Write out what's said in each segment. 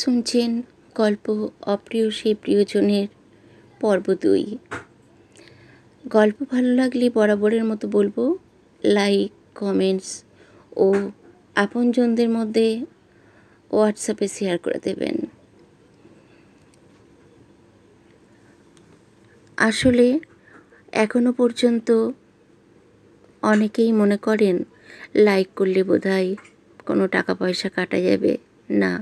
শুনছেন গল্প অপ্রিয় সেই প্রিয়জনের পর্ব 2। গল্প ভালো লাগলে বরাবরের মতো বলবো লাইক, কমেন্টস ও আপনজনদের মধ্যে হোয়াটসঅ্যাপে শেয়ার করে দেবেন। আসলে এখনো পর্যন্ত অনেকেই মনে করেন লাইক করলে বোধহয় কোনো টাকা পয়সা কাটা যাবে। না,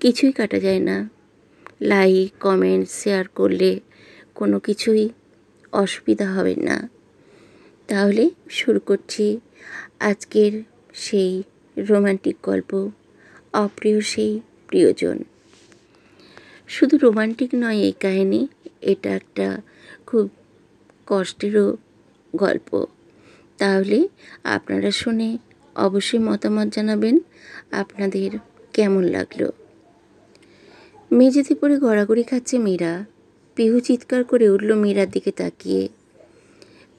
কিছুই কাটা যায় না। লাইক, কমেন্ট, শেয়ার করলে কোনো কিছুই অসুবিধা হবে না। তাহলে শুরু করছি আজকের সেই রোমান্টিক গল্প অপ্রিয় সেই প্রিয়জন। শুধু রোমান্টিক নয় এই কাহিনী, এটা একটা খুব কষ্টেরও গল্প। তাহলে আপনারা শুনে অবশ্যই মতামত জানাবেন আপনাদের কেমন লাগলো। মেঝেতে পড়ে গড়াগড়ি খাচ্ছে মীরা। পিহু চিৎকার করে উঠল মীরার দিকে তাকিয়ে।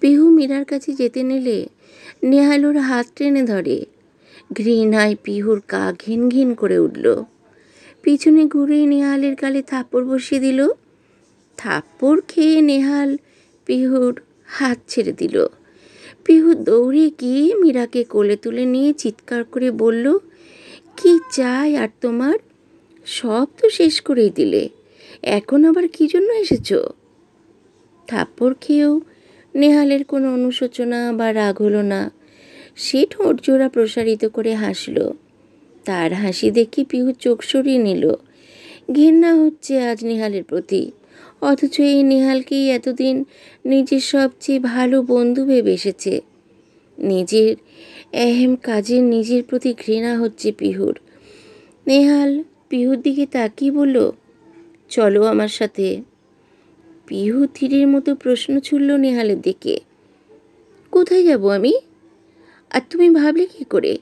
পিহু মীরার কাছে যেতে নিলে নেহাল ওর হাত টেনে ধরে। ঘৃণায় পিহুর গা ঘিন ঘিন করে উঠল। পিছনে ঘুরে নেহালের গালে থাপ্পড় বসিয়ে দিল। থাপ্পড় খেয়ে নেহাল পিহুর হাত ছেড়ে দিল। পিহু দৌড়ে গিয়ে মীরাকে কোলে তুলে নিয়ে চিৎকার করে বলল, কি চাই আর তোমার? সব তো শেষ করেই দিলে, এখন আবার কি জন্য এসেছো? থাপ্পড় খেয়েও নেহালের কোনো অনুশোচনা বা রাগ হলো না। সে ঠোঁট জোড়া প্রসারিত করে হাসল। তার হাসি দেখে পিহু চোখ সরিয়ে নিল। ঘেন্না হচ্ছে আজ নেহালের প্রতি, অথচ এই নেহালকেই এতদিন নিজের সবচেয়ে ভালো বন্ধু ভেবে এসেছে। নিজের এহেম কাজের নিজের প্রতি ঘৃণা হচ্ছে পিহুর। নেহাল পিহুর দিকে তাকিয়ে বলল, চলো আমার সাথে। পিহু তীরের মতো প্রশ্ন ছুড়ল নেহালের দিকে। কোথায় যাব আমি? আর তুমি ভাবলে কি করে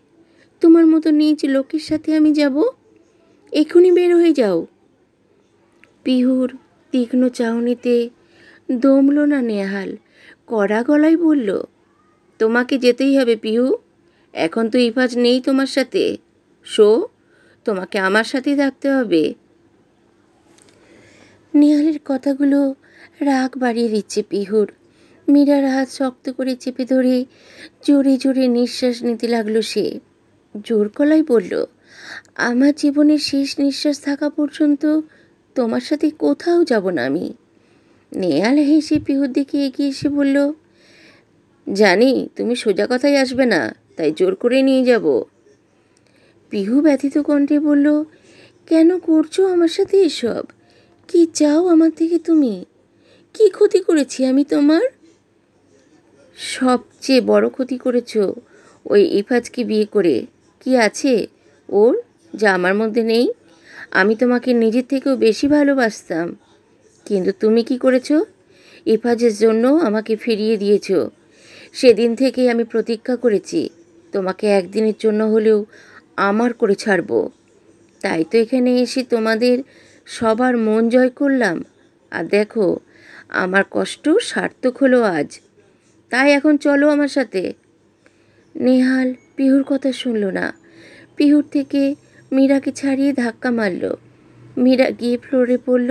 তোমার মতো নিজ লোকের সাথে আমি যাব? এখনই বের হয়ে যাও। পিহুর তীক্ষ্ণ চাহনিতে দমল না নেহাল, কড়া গলায় বলল, তোমাকে যেতেই হবে পিহু। এখন তো ইফাজ নেই তোমার সাথে। তোমাকে আমার সাথেই থাকতে হবে। নেহালের কথাগুলো রাগ বাড়িয়ে দিচ্ছে পিহুর। মীরার হাত শক্ত করে চেপে ধরে জোরে জোরে নিঃশ্বাস নিতে লাগলো সে। জোর গলায় বলল, আমার জীবনের শেষ নিঃশ্বাস থাকা পর্যন্ত তোমার সাথে কোথাও যাব না আমি। নেহাল হেসে পিহুর দিকে এগিয়ে এসে বলল, জানি তুমি সোজা কথায় আসবে না, তাই জোর করে নিয়ে যাব। পিহু ব্যথিত কণ্ঠে বলল, কেন করছো আমার সাথে এসব? কি চাও আমার থেকে তুমি? কি ক্ষতি করেছি আমি তোমার? সবচেয়ে বড় ক্ষতি করেছ ওই ইফাজকে বিয়ে করে। কি আছে ওর যা আমার মধ্যে নেই? আমি তোমাকে নিজের থেকেও বেশি ভালোবাসতাম, কিন্তু তুমি কি করেছো? ইফাজের জন্য আমাকে ফিরিয়ে দিয়েছ। সেদিন থেকেই আমি প্রতিজ্ঞা করেছি তোমাকে একদিনের জন্য হলেও আমার করে ছাড়ব। তাই তো এখানে এসে তোমাদের সবার মন জয় করলাম। আর দেখো, আমার কষ্ট সার্থক হলো আজ। তাই এখন চলো আমার সাথে। নেহাল পিহুর কথা শুনল না। পিহুর থেকে মীরাকে ছাড়িয়ে ধাক্কা মারল। মীরা গিয়ে ফ্লোরে পড়ল।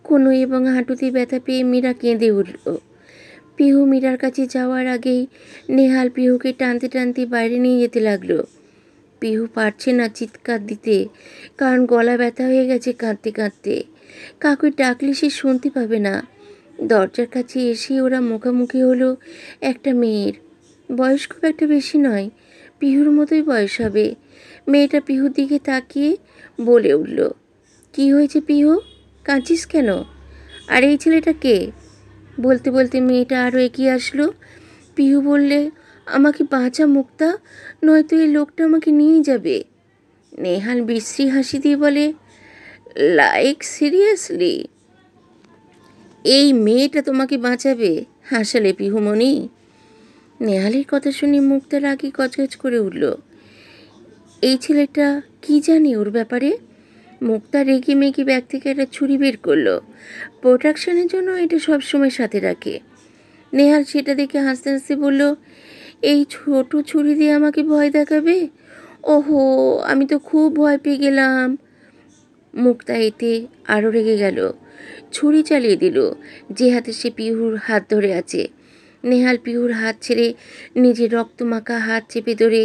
কনুই এবং হাঁটুতে ব্যথা পেয়ে মীরা কেঁদে উঠল। পিহু মীরার কাছে যাওয়ার আগেই নেহাল পিহুকে টানতে টানতে বাইরে নিয়ে যেতে লাগলো। পিহু পারছে না চিৎকার দিতে, কারণ গলা ব্যথা হয়ে গেছে কাঁদতে কাঁদতে। কাকুই ডাকলে সে শুনতে পাবে না। দরজার কাছে এসে ওরা মুখোমুখি হলো একটা মেয়ের। বয়স খুব একটা বেশি নয়, পিহুর মতোই বয়স হবে। মেয়েটা পিহুর দিকে তাকিয়ে বলে উঠল, কি হয়েছে পিহু, কাঁদছিস কেন? আর এই ছেলেটা কে? বলতে বলতে মেয়েটা আরও এগিয়ে আসলো। পিহু বললে, আমাকে বাঁচা মুক্তা, নয়তো এই লোকটা আমাকে নিয়ে যাবে। নেহাল বিশ্রী হাসি দিয়ে বলে, লাইক সিরিয়াসলি? এই মেয়েটা তোমাকে বাঁচাবে? হাসালে পিহুমণি। নেহালের কথা শুনে মুক্তা রাগে গজগজ করে উঠল। এই ছেলেটা কি জানে ওর ব্যাপারে? মুক্তা রেগে মেগে ব্যাগ থেকে একটা ছুরি বের করলো। প্রোটেকশনের জন্য এটা সবসময় সাথে রাখে। নেহাল সেটা দেখে হাসতে হাসতে বলল, এই ছোট ছুরি দিয়ে আমাকে ভয় দেখাবে? ওহো, আমি তো খুব ভয় পেয়ে গেলাম। মুক্তা এতে আরও রেগে গেল, ছুরি চালিয়ে দিল যে হাতে সে পিহুর হাত ধরে আছে। নেহাল পিহুর হাত ছেড়ে নিজের রক্তমাখা হাত চেপে ধরে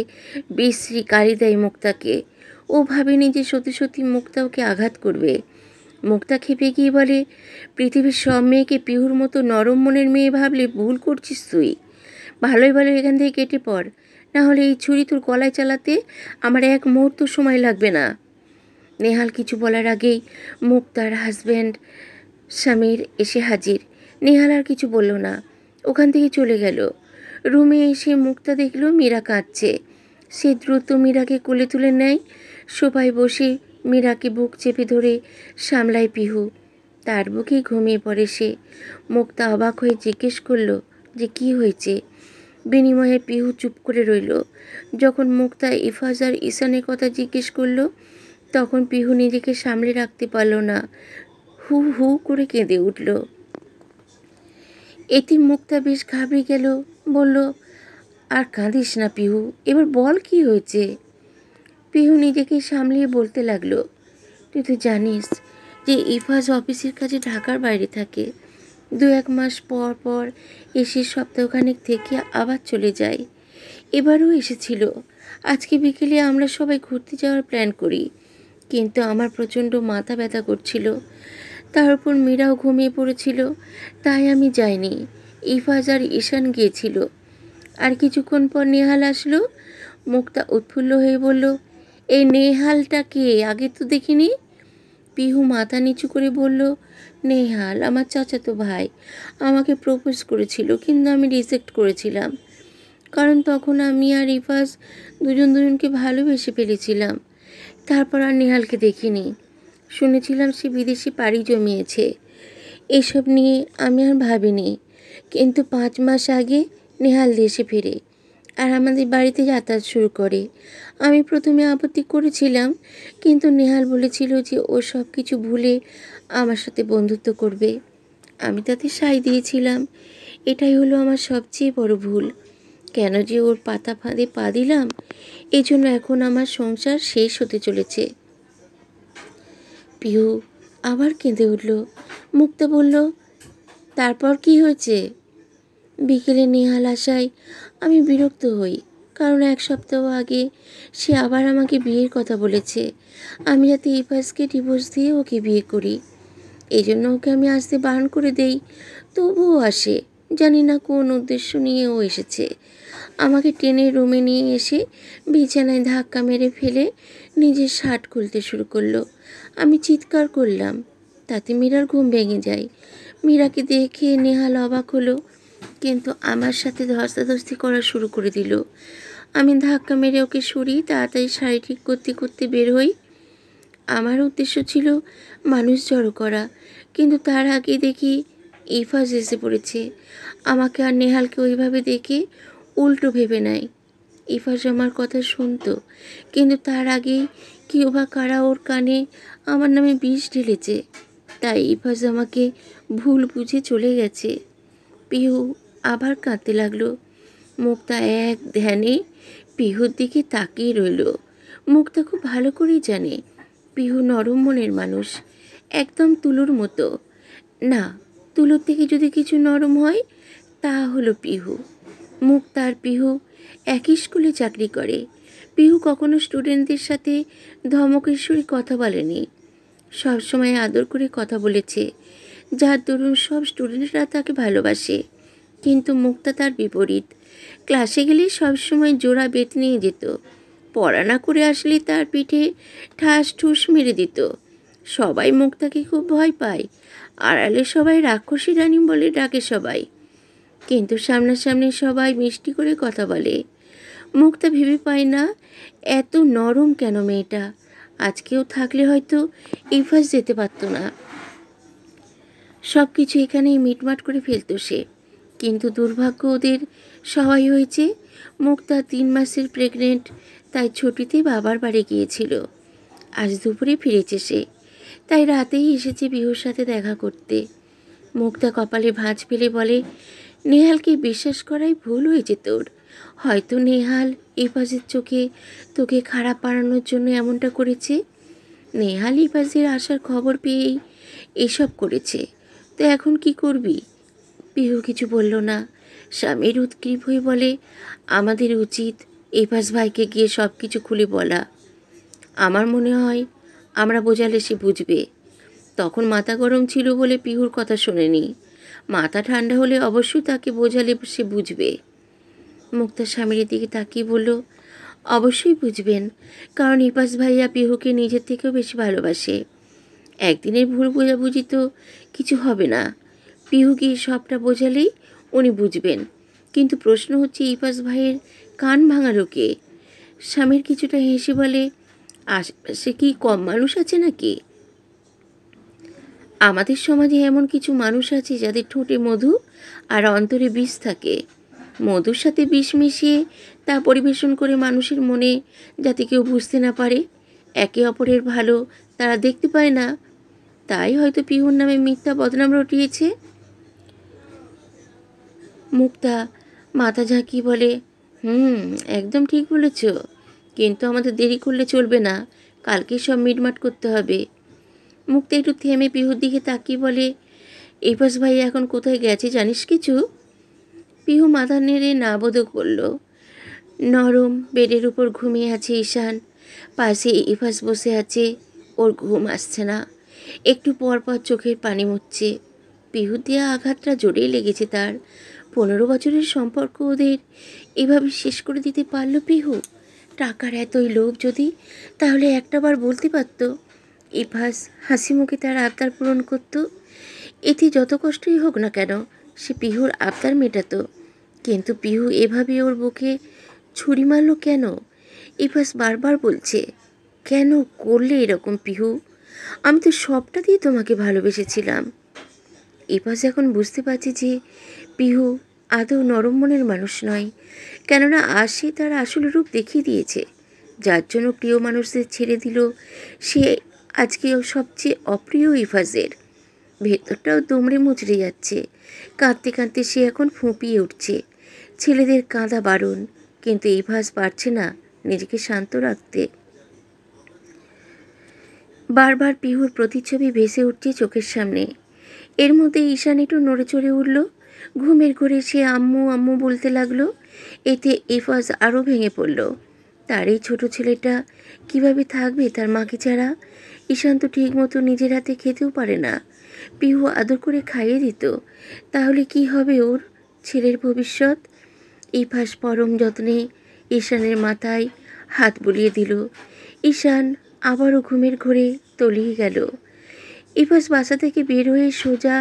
বিশ্রী গালি দেয় মুক্তাকে। ও ভাবেনি যে সত্যি সত্যি মুক্তা ওকে আঘাত করবে। মুক্তা খেপে গিয়ে বলে, পৃথিবীর সব মেয়েকে পিহুর মতো নরম মনের মেয়ে ভাবলে ভুল করছিস তুই। ভালোই ভালো এখান থেকে কেটে পড়, না হলে এই ছুরি তোর গলায় চালাতে আমার এক মুহূর্ত সময় লাগবে না। নেহাল কিছু বলার আগেই মুক্তার হাজব্যান্ড সমীর এসে হাজির। নেহাল আর কিছু বলল না, ওখান থেকে চলে গেল। রুমে এসে মুক্তা দেখল মীরা কাঁদছে। সে দ্রুত মীরাকে কোলে তুলে নেয়। সোফায় বসে মীরাকে বুক চেপে ধরে সামলায় পিহু। তার বুকেই ঘুমিয়ে পড়ে সে। মুক্তা অবাক হয়ে জিজ্ঞেস করল যে কি হয়েছে। বিনিময়ে পিহু চুপ করে রইল। যখন মুক্তা ইফাজ আর ঈশানের কথা জিজ্ঞেস করল, তখন পিহু নিজেকে সামলে রাখতে পারল না, হু হু করে কেঁদে উঠল। এতে মুক্তা বেশ ঘাবড়ে গেল, বলল, আর কাঁদিস না পিহু, এবার বল কি হয়েছে। পিহু নিজেকে সামলিয়ে বলতে লাগলো, তুই তো জানিস যে ইফাজ অফিসের কাজে ঢাকার বাইরে থাকে। 2-1 মাস পর পর এসে সপ্তাহখানেক থেকে আবার চলে যায়। এবারও এসেছিল। আজকে বিকেলে আমরা সবাই ঘুরতে যাওয়ার প্ল্যান করি, কিন্তু আমার প্রচণ্ড মাথা ব্যথা করছিল। তার উপর মীরাও ঘুমিয়ে পড়েছিল, তাই আমি যাইনি। ইফাজ আর ঈশান গিয়েছিল। আর কিছুক্ষণ পর নেহাল আসলো। মুক্তা উৎফুল্ল হয়ে বলল, এই নেহালটা কে, আগে তো দেখিনি। পিহু মাথা নিচু করে বলল, নেহাল আমার চাচাতো ভাই। আমাকে প্রপোজ করেছিল, কিন্তু আমি রিজেক্ট করেছিলাম, কারণ তখন আমি আর ইফাজ দুজনকে ভালোবেসে ফেলেছিলাম। তারপর আর নেহালকে দেখিনি। শুনেছিলাম সে বিদেশে পাড়ি জমিয়েছে। এসব নিয়ে আমি আর ভাবিনি, কিন্তু 5 মাস আগে নেহাল দেশে ফেরে আর আমাদের বাড়িতে যাতায়াত শুরু করে। আমি প্রথমে আপত্তি করেছিলাম, কিন্তু নেহাল বলেছিল যে ও সব কিছু ভুলে আমার সাথে বন্ধুত্ব করবে। আমি তাতে সায় দিয়েছিলাম। এটাই হলো আমার সবচেয়ে বড় ভুল। কেন যে ওর পাতা ফাঁদে পা দিলাম, এই জন্য এখন আমার সংসার শেষ হতে চলেছে। পিহু আবার কেঁদে উঠল। মুক্তা বলল, তারপর কি হয়েছে। বিকেলে নেহাল আসায় আমি বিরক্ত হই, কারণ 1 সপ্তাহ আগে সে আবার আমাকে বিয়ের কথা বলেছে। আমি যাতে ইফাজকে ডিভোর্স দিয়ে ওকে বিয়ে করি, এই জন্য ওকে আমি আসতে বারণ করে দেই। তবুও আসে। জানি না কোন উদ্দেশ্য নিয়ে ও এসেছে। আমাকে টেনে রুমে নিয়ে এসে বিছানায় ধাক্কা মেরে ফেলে নিজের শার্ট খুলতে শুরু করলো। আমি চিৎকার করলাম, তাতে মীরার ঘুম ভেঙে যায়। মীরাকে দেখে নেহাল অবাক হলো, কিন্তু আমার সাথে ধস্তাধস্তি করা শুরু করে দিল। আমি ধাক্কা মেরে ওকে সরিয়ে তাড়াতাড়ি শাড়ি ঠিক করতে করতে বের হই। আমার উদ্দেশ্য ছিল মানুষ জড়ো করা, কিন্তু তার আগে দেখি ইফাজ এসে পড়েছে। আমাকে আর নেহালকে ওইভাবে দেখে উল্টো ভেবে নেয়। ইফাজ আমার কথা শুনতো, কিন্তু তার আগেই কেউ বা কারা ওর কানে আমার নামে বিষ ঢেলেছে। তাই ইফাজ আমাকে ভুল বুঝে চলে গেছে। পিহু আবার কাঁদতে লাগলো। মুক্তা এক ধ্যানে পিহুর দিকে তাকিয়ে রইল। মুক্তা খুব ভালো করেই জানে পিহু নরম মনের মানুষ, একদম তুলোর মতো। না, তুলোর থেকে যদি কিছু নরম হয় তা হলো পিহু। মুক্তা আর পিহু একই স্কুলে চাকরি করে। পিহু কখনো স্টুডেন্টদের সাথে ধমকের সুরে কথা বলেনি, সবসময় আদর করে কথা বলেছে, যার দরুন সব স্টুডেন্টরা তাকে ভালোবাসে। কিন্তু মুক্তা তার বিপরীত। ক্লাসে গেলে সবসময় জোড়া বেত নিয়ে যেত, পড়া না করে আসলে তার পিঠে ঠাস ঠুস মেরে দিত। সবাই মুক্তাকে খুব ভয় পায়, আড়ালে সবাই রাক্ষসী রানী বলে ডাকে সবাই, কিন্তু সামনাসামনি সবাই মিষ্টি করে কথা বলে। মুক্তা ভেবে পায় না এত নরম কেন মেয়েটা। আজকেও থাকলে হয়তো ইফাজ যেতে পারত না। সব কিছু এখানেই মিটমাট করে ফেলত সে, কিন্তু দুর্ভাগ্য ওদের সহায় হয়েছে। মুক্তা 3 মাসের প্রেগনেন্ট, তাই ছুটিতে বাবার বাড়ি গিয়েছিল। আজ দুপুরে ফিরেছে সে, তাই রাতেই এসেছে পিহুর সাথে দেখা করতে। মুক্তা কপালে ভাঁজ ফেলে বলে, নেহালকে বিশ্বাস করাই ভুল হয়েছে তোর। হয়তো নেহাল ইফাজের চোখে তোকে খারাপ বানানোর জন্য এমনটা করেছে। নেহাল ইফাজের আসার খবর পেয়েই এসব করেছে। তো এখন কি করবি? পিহু কিছু বলল না। স্বামীর উৎগ্রীব হয়ে বলে, আমাদের উচিত ইফাজ ভাইকে গিয়ে সব কিছু খুলে বলা। আমার মনে হয় আমরা বোঝালে সে বুঝবে। তখন মাথা গরম ছিল বলে পিহুর কথা শোনেনি। মাথা ঠান্ডা হলে অবশ্যই তাকে বোঝালে সে বুঝবে। মুক্তা স্বামীর দিকে তাকিয়ে বলল, অবশ্যই বুঝবেন, কারণ ইফাজ ভাইয়া পিহুকে নিজের থেকেও বেশি ভালোবাসে। একদিনের ভুল বোঝাবুঝি তো কিছু হবে না। পিহু গিয়ে সবটা বোঝালেই উনি বুঝবেন। কিন্তু প্রশ্ন হচ্ছে, ইফাজ ভাইয়ের কান ভাঙালো কে? স্বামীর কিছুটা হেসে বলে, আশেপাশে কি কম মানুষ আছে নাকি? আমাদের সমাজে এমন কিছু মানুষ আছে যাদের ঠোঁটে মধু আর অন্তরে বিষ থাকে। মধুর সাথে বিষ মিশিয়ে তা পরিবেশন করে মানুষের মনে যাতে কেউ বুঝতে না পারে একে অপরের ভালো তারা দেখতে পায় না, তাই হয়তো পিহুর নামে মিথ্যা বদনাম রটিয়েছে। মুক্তা মাথা ঝাঁকিয়ে বলে, একদম ঠিক বলেছ, কিন্তু আমাদের দেরি করলে চলবে না, কালকে সব মিটমাট করতে হবে। মুক্তা একটু থেমে পিহুর দিকে তাকিয়ে বলে, ইফাজ ভাই এখন কোথায় গেছে জানিস কিছু? পিহু মাথা নেড়ে না বোধক বলল, নরম বেডের উপর ঘুমিয়ে আছে ঈশান, পাশে ইফাজ বসে আছে, ওর ঘুম আসছে না, একটু পর পর চোখের পানি মুছছে। পিহু দেওয়া আঘাতটা জোরেই লেগেছে তার। 15 বছরের সম্পর্ক ওদের এভাবে শেষ করে দিতে পারল পিহু। টাকার এতই লোভ যদি, তাহলে একটাবার বলতে পারত। ইফাজ হাসি মুখে তার আবদার পূরণ করত। এতে যত কষ্টই হোক না কেন সে পিহুর আবদার মেটাতো। কিন্তু পিহু এভাবে ওর বুকে ছুরি মারল কেন? ইফাজ বারবার বলছে, কেন করলে এরকম পিহু? আমি তো সবটা দিয়ে তোমাকে ভালোবেসেছিলাম। ইফাজ এখন বুঝতে পারছে যে পিহু আদৌ নরম মনের মানুষ নয়, কেননা আশি তার আসল রূপ দেখিয়ে দিয়েছে। যার জন্য প্রিয় মানুষদের ছেড়ে দিল সে আজকে সবচেয়ে অপ্রিয় ইফাজের। ভেতরটাও দুমড়ে মুচড়ে যাচ্ছে। কাঁদতে কাঁদতে সে এখন ফুঁপিয়ে উঠছে। ছেলেদের কাঁদা বারণ, কিন্তু ইফাজ পারছে না নিজেকে শান্ত রাখতে। বারবার পিহুর প্রতিচ্ছবি ভেসে উঠছে চোখের সামনে। এর মধ্যে ঈশান একটু নড়ে চড়ে উঠল। ঘুমের ঘোরে সে আম্মু আম্মু বলতে লাগলো। এতে ইফাজ আরও ভেঙে পড়ল। তার এই ছোটো ছেলেটা কিভাবে থাকবে তার মাকে ছাড়া? ঈশান তো ঠিক মতো নিজের হাতে খেতেও পারে না। পিহু আদর করে খাইয়ে দিত, তাহলে কি হবে ওর ছেলের ভবিষ্যৎ? ইফাজ পরম যত্নে ঈশানের মাথায় হাত বুলিয়ে দিল। ঈশান আবারও ঘুমের ঘোরে তলিয়ে গেল। ইফাজ বাসা থেকে বের হয়ে সোজা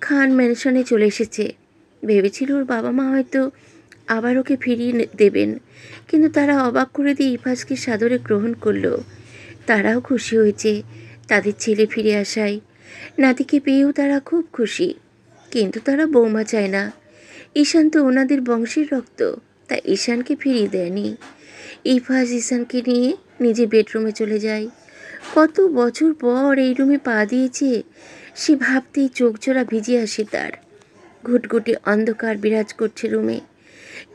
খান ম্যানশনে চলে এসেছে। ভেবেছিল ওর বাবা মা হয়তো আবার ওকে ফিরিয়ে দেবেন, কিন্তু তারা অবাক করে দিয়ে ইফাজকে সাদরে গ্রহণ করলো। তারাও খুশি হয়েছে তাদের ছেলে ফিরে আসায়। নাতিকে পেয়েও তারা খুব খুশি, কিন্তু তারা বৌমা চায় না। ঈশান তো ওনাদের বংশের রক্ত, তাই ঈশানকে ফিরিয়ে দেয়নি। ইফাজ ঈশানকে নিয়ে নিজে বেডরুমে চলে যায়। কত বছর পর এই রুমে পা দিয়েছে সে ভাবতেই চোখজোড়া ভিজে আসে তার। ঘুটঘুটে অন্ধকার বিরাজ করছে রুমে।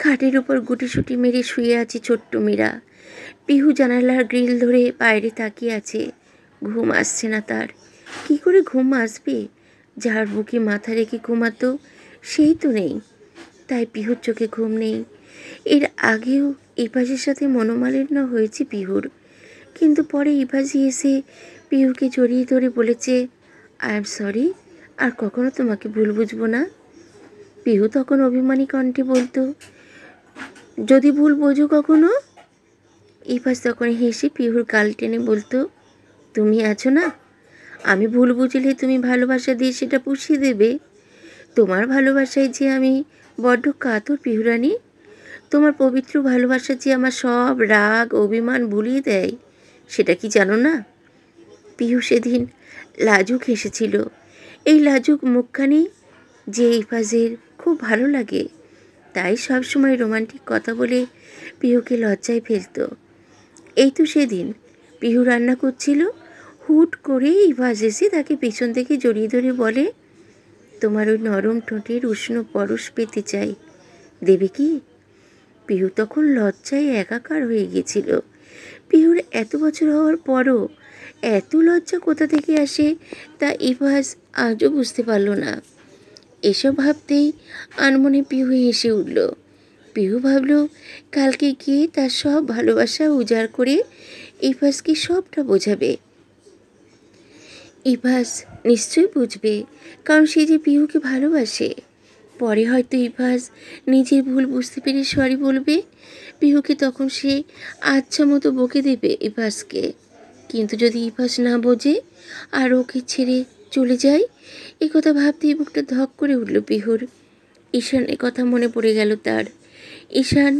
খাটের উপর গুটিসুটি মেরে শুয়ে আছে ছোট্ট মীরা। পিহু জানালার গ্রিল ধরে বাইরে তাকিয়ে আছে। ঘুম আসছে না তার। কি করে ঘুম আসবে? যার বুকে মাথা রেখে ঘুমাতো সেই তো নেই, তাই পিহুর চোখে ঘুম নেই। এর আগেও ইফাজের সাথে মনোমালিন্য হয়েছে পিহুর, কিন্তু পরে ইফাজি এসে পিহুকে জড়িয়ে ধরে বলেছে, আই এম সরি, আর কখনো তোমাকে ভুল বুঝবো না। পিহু তখন অভিমানী কণ্ঠে বলতো, যদি ভুল বোঝো কখনো? ইফাজ তখন হেসে পিহুর গাল টেনে বলতো, তুমি আছো না, আমি ভুল বুঝলে তুমি ভালোবাসা দিয়ে সেটা পুষিয়ে দেবে। তোমার ভালোবাসায় যে আমি বড্ড কাতর পিহুরানি। তোমার পবিত্র ভালোবাসা যে আমার সব রাগ অভিমান ভুলিয়ে দেয়, সেটা কি জানো না? পিহু সেদিন লাজুক হেসেছিল। এই লাজুক মুখখানি যে ইফাজের খুব ভালো লাগে, তাই সবসময় রোমান্টিক কথা বলে পিহুকে লজ্জায় ফেলত। এই তো সেদিন পিহু রান্না করছিল, হুট করে ইফাজ এসে তাকে পেছন থেকে জড়িয়ে ধরে বলে, তোমার ওই নরম ঠোঁটের উষ্ণ পরশ পেতে চাই, দেবে কি? পিহু তখন লজ্জায় একাকার হয়ে গেছিল। পিহুর এত বছর হওয়ার পরও এত লজ্জা কোথা থেকে আসে তা ইভাস আজও বুঝতে পারল না। এসব ভাবতেই আনমনে পিহু হেসে উঠল। পিহু ভাবল কালকে গিয়ে তার সব ভালোবাসা উজাড় করে ইভাসকে সবটা বোঝাবে। ইভাস নিশ্চয়ই বুঝবে, কারণ সে যে পিহুকে ভালোবাসে। পরে হয়তো ইভাস নিজের ভুল বুঝতে পেরে সরি বলবে। পিহুকে তখন সে আচ্ছা মতো বকে দেবে ইভাসকে। কিন্তু যদি ইভাস না বোঝে আর ওকে ছেড়ে চলে যায়, এ কথা ভাবতেই বুকটা ধক করে উঠল পিহুর। ঈশানের কথা মনে পড়ে গেল তার। ঈশান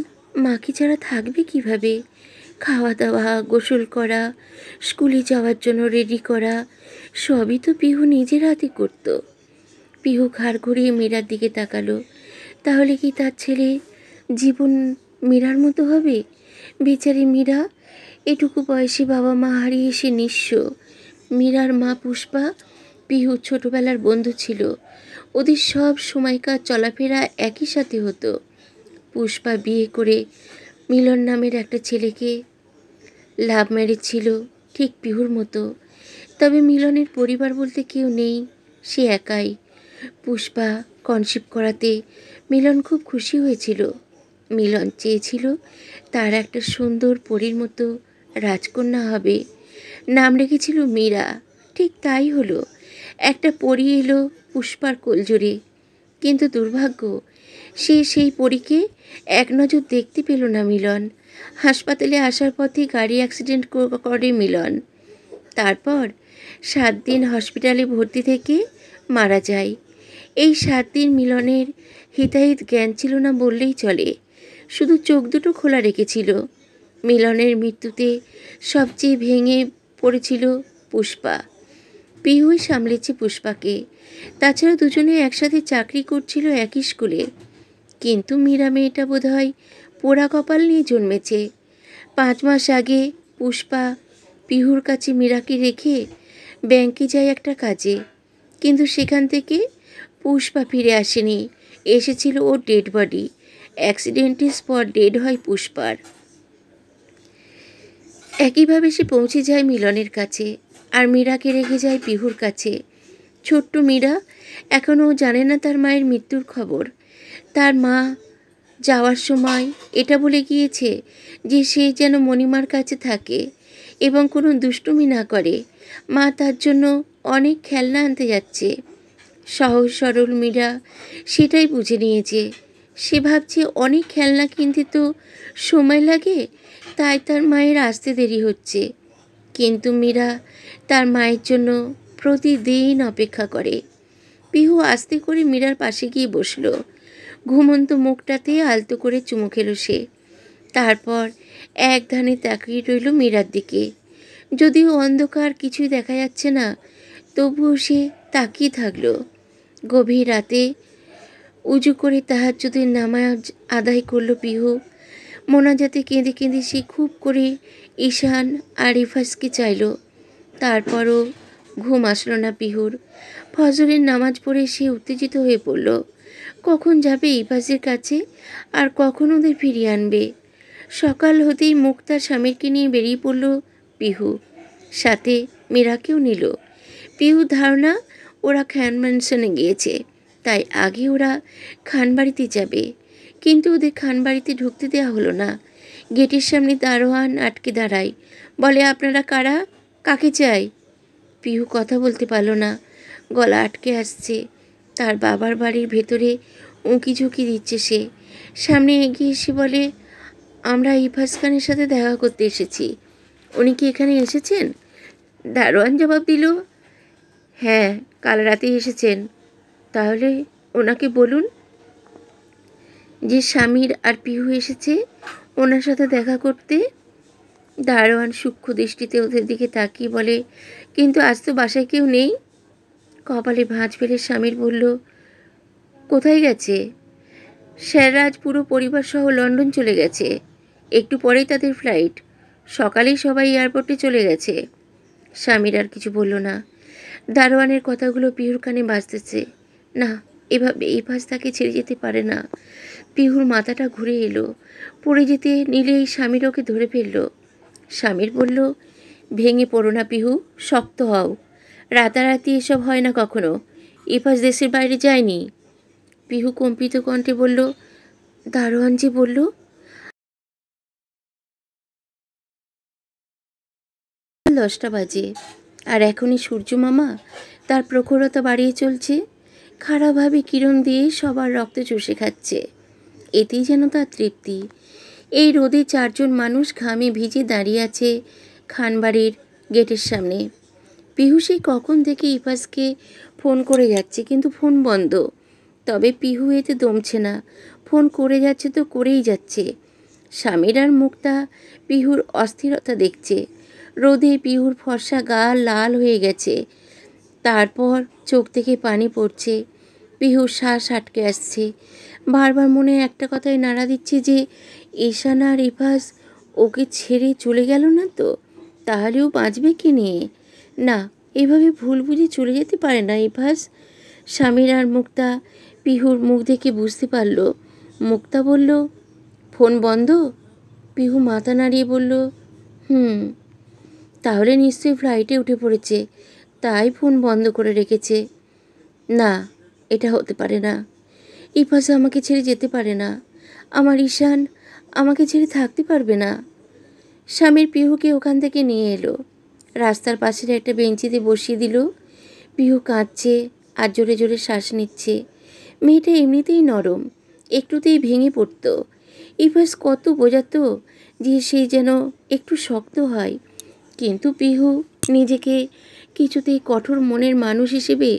মাকে ছাড়া থাকবে কিভাবে? খাওয়া দাওয়া, গোসল করা, স্কুলে যাওয়ার জন্য রেডি করা সবই তো পিহু নিজের হাতে করত। পিহু ঘাড় ঘুরিয়ে মীরার দিকে তাকালো। তাহলে কি তার ছেলে জীবন মীরার মতো হবে? বেচারি মীরা, এটুকু বয়সে বাবা মা হারিয়ে সে নিঃস্ব। মীরার মা পুষ্পা পিহু ছোটবেলার বন্ধু ছিল। ওদের সব সময়কার চলাফেরা একই সাথে হতো। পুষ্পা বিয়ে করে মিলন নামের একটা ছেলেকে লাভ ম্যারেজ ছিল, ঠিক পিহুর মতো। তবে মিলনের পরিবার বলতে কেউ নেই, সে একাই। পুষ্পা কনসিভ করাতে মিলন খুব খুশি হয়েছিল। মিলন চেয়েছিল তার একটা সুন্দর পরীর মতো রাজকন্যা হবে। নাম রেখেছিল মীরা। ঠিক তাই হলো, একটা পরী এলো পুষ্পার কোলজোরে। কিন্তু দুর্ভাগ্য, সে সেই পরীকে এক নজর দেখতে পেল না মিলন। হাসপাতালে আসার পথে গাড়ি অ্যাক্সিডেন্ট করে মিলন। তারপর 7 দিন হসপিটালে ভর্তি থেকে মারা যায়। এই 7 দিন মিলনের হিতাহিত জ্ঞান ছিল না বললেই চলে, শুধু চোখ দুটো খোলা রেখেছিল। মিলনের মৃত্যুতে সবচেয়ে ভেঙে পড়েছিল পুষ্পা। পিহুই সামলেছে পুষ্পাকে। তাছাড়া দুজনে একসাথে চাকরি করছিল একই স্কুলে। কিন্তু মীরা মেয়েটা বোধহয় পোড়া কপাল নিয়ে জন্মেছে। 5 মাস আগে পুষ্পা পিহুর কাছে মীরাকে রেখে ব্যাংকে যায় একটা কাজে। কিন্তু সেখান থেকে পুষ্পা ফিরে আসেনি, এসেছিল ওর ডেড বডি। অ্যাক্সিডেন্টের স্পট ডেড হয় পুষ্পার। একইভাবে সে পৌঁছে যায় মিলনের কাছে, আর মীরাকে রেখে যায় পিহুর কাছে। ছোট্ট মীরা এখনও জানে না তার মায়ের মৃত্যুর খবর। তার মা যাওয়ার সময় এটা বলে গিয়েছে যে সে যেন মণিমার কাছে থাকে এবং কোনো দুষ্টুমি না করে। মা তার জন্য অনেক খেলনা আনতে যাচ্ছে। সহজ সরল মীরা সেটাই বুঝে নিয়েছে। সে ভাবছে অনেক খেলনা কিনতে তো সময় লাগে, তাই তার মায়ের আসতে দেরি হচ্ছে। কিন্তু মীরা তার মায়ের জন্য প্রতিদিন অপেক্ষা করে। পিহু আস্তে করে মীরার পাশে গিয়ে বসল। ঘুমন্ত মুখটাতে আলতো করে চুমু খেল সে। তারপর এক ধ্যানে তাকিয়ে রইল মীরার দিকে। যদিও অন্ধকার কিছুই দেখা যাচ্ছে না, তবুও সে তাকিয়ে থাকলো। গভীর রাতে উজু করে তাহাজ্জুদের নামাজ আদায় করল পিহু। মোনাজাতে কেঁদে কেঁদে সে খুব করে ঈশান আর ইফাসকে চাইল। তারপরও ঘুম আসলো না পিহুর। ফজরের নামাজ পড়ে সে উত্তেজিত হয়ে পড়ল। কখন যাবে ইফাসের কাছে আর কখন ওদের ফিরিয়ে আনবে? সকাল হতেই মুক্তার স্বামীরকে নিয়ে বেরিয়ে পড়ল পিহু, সাথে মীরাকেও নিল। পিহুর ধারণা ওরা খান ম্যানশনে গিয়েছে, তাই আগে ওরা খানবাড়িতে যাবে। কিন্তু ওদের খানবাড়িতে ঢুকতে দেওয়া হলো না। গেটের সামনে দারোয়ান আটকে দাঁড়ায়, বলে আপনারা কারা, কাকে চাই? পিহু কথা বলতে পারল না, গলা আটকে আসছে। তার বাবার বাড়ির ভেতরে উঁকি ঝুঁকি দিচ্ছে সে। সামনে এগিয়ে এসে বলে, আমরা ইফাস খানের সাথে দেখা করতে এসেছি। উনি কি এখানে এসেছেন? দারোয়ান জবাব দিল, হ্যাঁ, কাল রাতে এসেছেন। তাহলে ওনাকে বলুন যে স্বামীর আর পিহু এসেছে ওনার সাথে দেখা করতে। দারোয়ান সূক্ষ্ম দৃষ্টিতে ওদের দিকে তাকিয়ে বলে, কিন্তু আজ তো বাসায় কেউ নেই। কপালে ভাঁজ ফেলে স্বামীর বলল, কোথায় গেছে? স্যাররা আজ পুরো পরিবার সহ লন্ডন চলে গেছে। একটু পরেই তাদের ফ্লাইট। সকালেই সবাই এয়ারপোর্টে চলে গেছে। স্বামীর আর কিছু বলল না। দারোয়ানের কথাগুলো পিহুর কানে বাজতেছে। না, এভাবে ইফাস তাকে ছেড়ে যেতে পারে না। পিহুর মাথাটা ঘুরে এলো। পড়ে যেতে নিলেই স্বামীর ওকে ধরে ফেলল। স্বামীর বলল, ভেঙে পড়ো না পিহু, শক্ত হও। রাতারাতি এসব হয় না কখনো। ইফাজ দেশের বাইরে যায়নি। পিহু কম্পিত কণ্ঠে বলল, দারোয়ান যে বলল। 10টা বাজে, আর এখনই সূর্য মামা তার প্রখরতা বাড়িয়ে চলছে। খাড়াভাবে কিরণ দিয়ে সবার রক্ত চষে খাচ্ছে। এতেই যেন তার তৃপ্তি। এই রোদে 4জন মানুষ ঘামে ভিজে দাঁড়িয়ে আছে খানবাড়ির গেটের সামনে। পিহু সেই কখন থেকে ইফাজকে ফোন করে যাচ্ছে, কিন্তু ফোন বন্ধ। তবে পিহু এতে দমছে না। ফোন করে যাচ্ছে তো করেই যাচ্ছে। স্বামীর আর মুক্তা পিহুর অস্থিরতা দেখছে। রোদে পিহুর ফর্সা গা লাল হয়ে গেছে। তারপর চোখ থেকে পানি পড়ছে। পিহুর শ্বাস আটকে আসছে। বারবার মনে একটা কথাই নাড়া দিচ্ছে যে ঈশান আর ইফাজ ওকে ছেড়ে চলে গেল না তো? তাহলেও বাঁচবে কি নিয়ে? না, এভাবে ভুল বুঝে চলে যেতে পারে না ইফাজ। স্বামীর আর মুক্তা পিহুর মুখ দেখে বুঝতে পারল। মুক্তা বলল, ফোন বন্ধ? পিহু মাথা নাড়িয়ে বলল, হুম। তাহলে নিশ্চয়ই ফ্লাইটে উঠে পড়েছে, তাই ফোন বন্ধ করে রেখেছে। না, এটা হতে পারে না। ইফাজ আমাকে ছেড়ে যেতে পারে না। আমার ঈশান আমাকে ছেড়ে থাকতে পারবে না। স্বামীর পিহুকে ওখান থেকে নিয়ে এলো। রাস্তার পাশের একটা বেঞ্চিতে বসিয়ে দিল। পিহু কাঁদছে আর জোরে জোরে শ্বাস নিচ্ছে। মেয়েটা এমনিতেই নরম, একটুতেই ভেঙে পড়ত। ইফাজ কত বোঝাতো যে সে যেন একটু শক্ত হয়, কিন্তু পিহু নিজেকে কিছুতেই কঠোর মনের মানুষ হিসেবে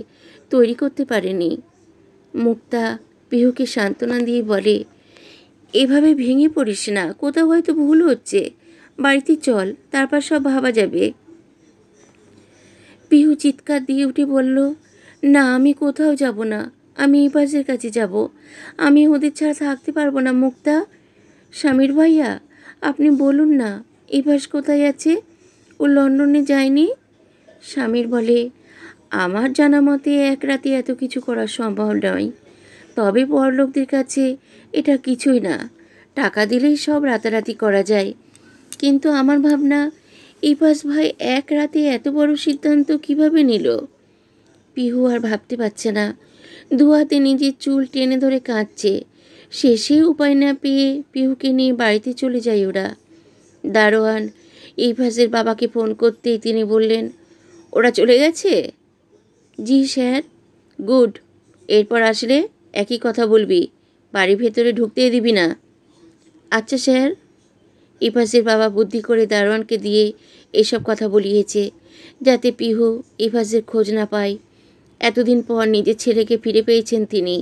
তৈরি করতে পারেনি। মুক্তা পিহুকে সান্ত্বনা দিয়ে বলে, এভাবে ভেঙে পড়িস না, কোথাও হয়তো ভুল হচ্ছে। বাড়িতে চল, তারপর সব ভাবা যাবে। পিহু চিৎকার দিয়ে উঠে বলল, না, আমি কোথাও যাব না। আমি ইফাজের কাছে যাব। আমি ওদের ছাড়া থাকতে পারবো না। মুক্তা, স্বামীর ভাইয়া, আপনি বলুন না ইফাজ কোথায় আছে? ও লন্ডনে যায়নি? স্বামীর বলে, আমার জানা মতে এক রাতে এত কিছু করা সম্ভব নয়। তবে বড়লোকদের কাছে এটা কিছুই না। টাকা দিলেই সব রাতারাতি করা যায়। কিন্তু আমার ভাবনা, ইফাজ ভাই এক রাতে এত বড় সিদ্ধান্ত কিভাবে নিল? পিহু আর ভাবতে পারছে না। দু হাতে নিজের চুল টেনে ধরে কাঁদছে। শেষে উপায় না পেয়ে পিহুকে নিয়ে বাড়িতে চলে যায় ওরা। দারোয়ান ইফাজের বাবাকে ফোন করতেই তিনি বললেন, ওরা চলে গেছে? জি স্যার। গুড। এরপর আসলে একই কথা বলবি, বাড়ির ভেতরে ঢুকতেই দিবি না। আচ্ছা স্যার। ইফাজের বাবা বুদ্ধি করে দারোয়ানকে দিয়ে এসব কথা বলিয়েছে, যাতে পিহু ইফাজের খোঁজ না পায়। এতদিন পর নিজের ছেলেকে ফিরে পেয়েছেন তিনি।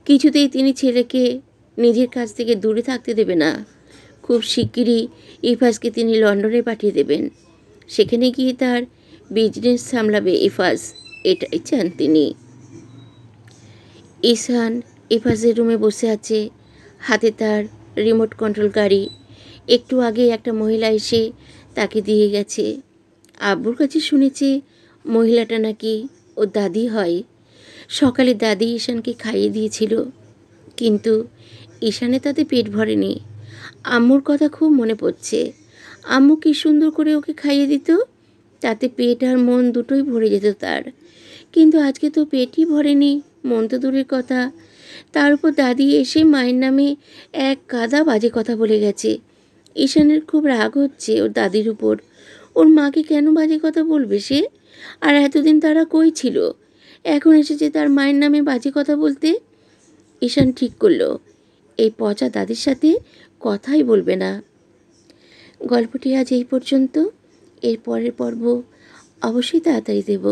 কিছুতেই তিনি ছেলেকে নিজের কাছ থেকে দূরে থাকতে দেবে না। খুব শিগগিরই ইফাজকে তিনি লন্ডনে পাঠিয়ে দেবেন। সেখানে গিয়ে তার বিজনেস সামলাবে ইফাজ, এটাই চান তিনি। ঈশান ইফাজের রুমে বসে আছে, হাতে তার রিমোট কন্ট্রোল গাড়ি। একটু আগে একটা মহিলা এসে তাকে দিয়ে গেছে। আব্বুর কাছে শুনেছে মহিলাটা নাকি ওর দাদি হয়। সকালে দাদি ঈশানকে খাইয়ে দিয়েছিল, কিন্তু ঈশানে তাতে পেট ভরেনি। আম্মুর কথা খুব মনে পড়ছে। আম্মু কি সুন্দর করে ওকে খাইয়ে দিত, তাতে পেট আর মন দুটোই ভরে যেত তার। কিন্তু আজকে তো পেটই ভরেনি, মন তো দূরের কথা। তার উপর দাদি এসে মায়ের নামে এক গাদা বাজে কথা বলে গেছে। ঈশানের খুব রাগ হচ্ছে ওর দাদির উপর। ওর মাকে কেন বাজে কথা বলবে সে? আর এতদিন তারা কই ছিল? এখন এসেছে তার মায়ের নামে বাজে কথা বলতে। ঈশান ঠিক করলো এই পচা দাদির সাথে কথাই বলবে না। গল্পটি আজ এই পর্যন্ত। এর পরের পর্ব অবশ্যই তাড়াতাড়ি দেব।